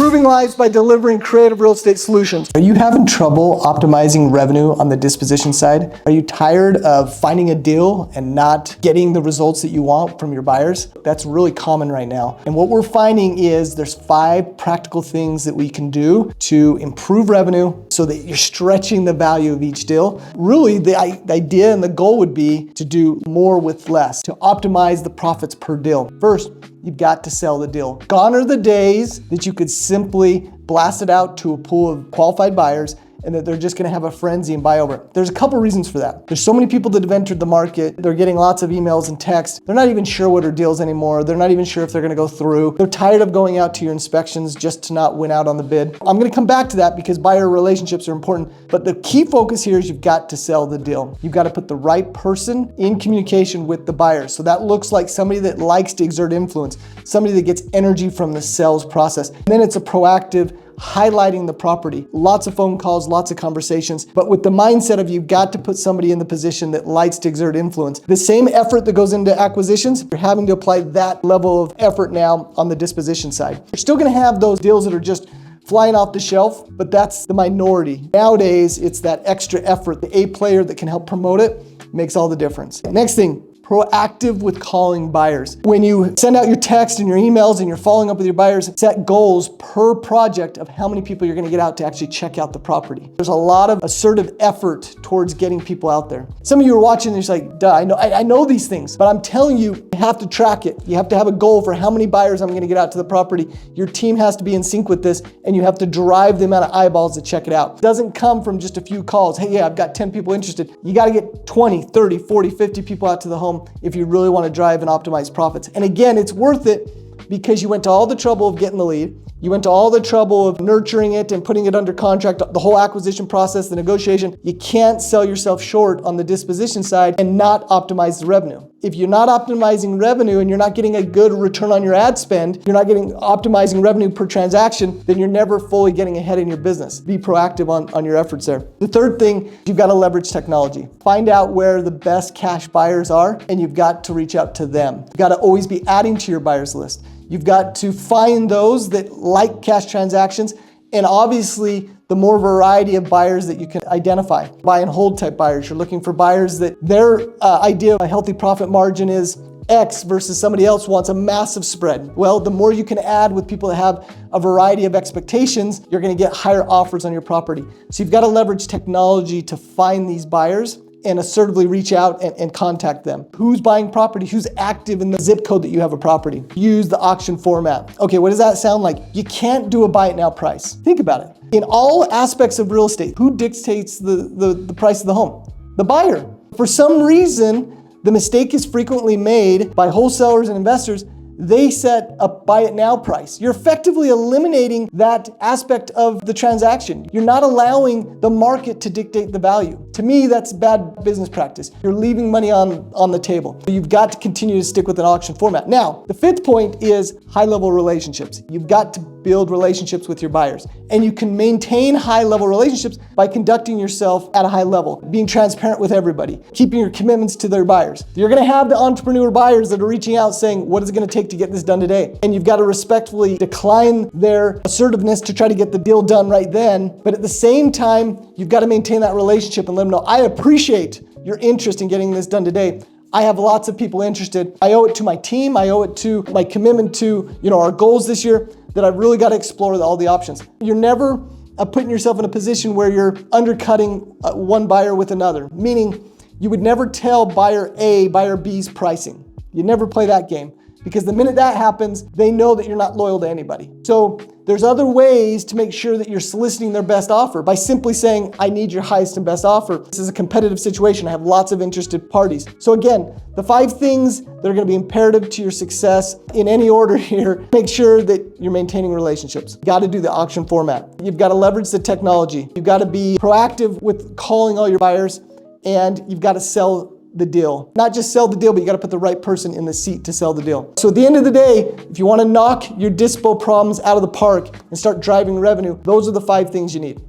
improving lives by delivering creative real estate solutions. Are you having trouble optimizing revenue on the disposition side? Are you tired of finding a deal and not getting the results that you want from your buyers? That's really common right now. And what we're finding is there's 5 practical things that we can do to improve revenue so that you're stretching the value of each deal. Really, the idea and the goal would be to do more with less, to optimize the profits per deal. First, you've got to sell the deal. Gone are the days that you could simply blast it out to a pool of qualified buyers and that they're just gonna have a frenzy and buy over it. There's a couple reasons for that. There's so many people that have entered the market. They're getting lots of emails and texts. They're not even sure what are deals anymore. They're not even sure if they're gonna go through. They're tired of going out to your inspections just to not win out on the bid. I'm gonna come back to that because buyer relationships are important, but the key focus here is you've got to sell the deal. You've got to put the right person in communication with the buyer. So that looks like somebody that likes to exert influence, somebody that gets energy from the sales process. And then it's a proactive highlighting the property. Lots of phone calls, lots of conversations, but with the mindset of you've got to put somebody in the position that likes to exert influence. The same effort that goes into acquisitions, you're having to apply that level of effort now on the disposition side. You're still gonna have those deals that are just flying off the shelf, but that's the minority. Nowadays, it's that extra effort, the A player that can help promote it makes all the difference. Next thing, proactive with calling buyers. When you send out your text and your emails and you're following up with your buyers, set goals per project of how many people you're gonna get out to actually check out the property. There's a lot of assertive effort towards getting people out there. Some of you are watching and you're like, duh, I know these things, but I'm telling you, you have to track it. You have to have a goal for how many buyers I'm gonna get out to the property. Your team has to be in sync with this and you have to drive the amount of eyeballs to check it out. It doesn't come from just a few calls. Hey, yeah, I've got 10 people interested. You gotta get 20, 30, 40, 50 people out to the home if you really want to drive and optimize profits. And again, it's worth it because you went to all the trouble of getting the lead. You went to all the trouble of nurturing it and putting it under contract, the whole acquisition process, the negotiation. You can't sell yourself short on the disposition side and not optimize the revenue. If you're not optimizing revenue and you're not getting a good return on your ad spend, you're not getting optimizing revenue per transaction, then you're never fully getting ahead in your business. Be proactive on your efforts there. The third thing, you've got to leverage technology. Find out where the best cash buyers are and you've got to reach out to them. You've got to always be adding to your buyers list. You've got to find those that like cash transactions, and obviously the more variety of buyers that you can identify. Buy and hold type buyers. You're looking for buyers that their idea of a healthy profit margin is X versus somebody else wants a massive spread. Well, the more you can add with people that have a variety of expectations, you're gonna get higher offers on your property. So you've got to leverage technology to find these buyers and assertively reach out and contact them. Who's buying property? Who's active in the zip code that you have a property? Use the auction format. Okay, what does that sound like? You can't do a buy it now price. Think about it. In all aspects of real estate, who dictates the price of the home? The buyer. For some reason, the mistake is frequently made by wholesalers and investors. They set a buy it now price. You're effectively eliminating that aspect of the transaction. You're not allowing the market to dictate the value. To me, that's bad business practice. You're leaving money on the table. You've got to continue to stick with an auction format. Now, the 5th point is high-level relationships. You've got to build relationships with your buyers. And you can maintain high-level relationships by conducting yourself at a high level, being transparent with everybody, keeping your commitments to their buyers. You're gonna have the entrepreneur buyers that are reaching out saying, what is it gonna take to get this done today? And you've got to respectfully decline their assertiveness to try to get the deal done right then. But at the same time, you've got to maintain that relationship and let them know, I appreciate your interest in getting this done today. I have lots of people interested. I owe it to my team. I owe it to my commitment to our goals this year that I've really got to explore all the options. You're never putting yourself in a position where you're undercutting one buyer with another, meaning you would never tell buyer A, buyer B's pricing. You never play that game. Because the minute that happens, they know that you're not loyal to anybody. So there's other ways to make sure that you're soliciting their best offer by simply saying, I need your highest and best offer. This is a competitive situation. I have lots of interested parties. So again, the 5 things that are gonna be imperative to your success in any order here, make sure that you're maintaining relationships. You gotta do the auction format. You've gotta leverage the technology. You've gotta be proactive with calling all your buyers, and you've gotta sell the deal. Not just sell the deal, but you got to put the right person in the seat to sell the deal. So at the end of the day, if you want to knock your dispo problems out of the park and start driving revenue, those are the 5 things you need.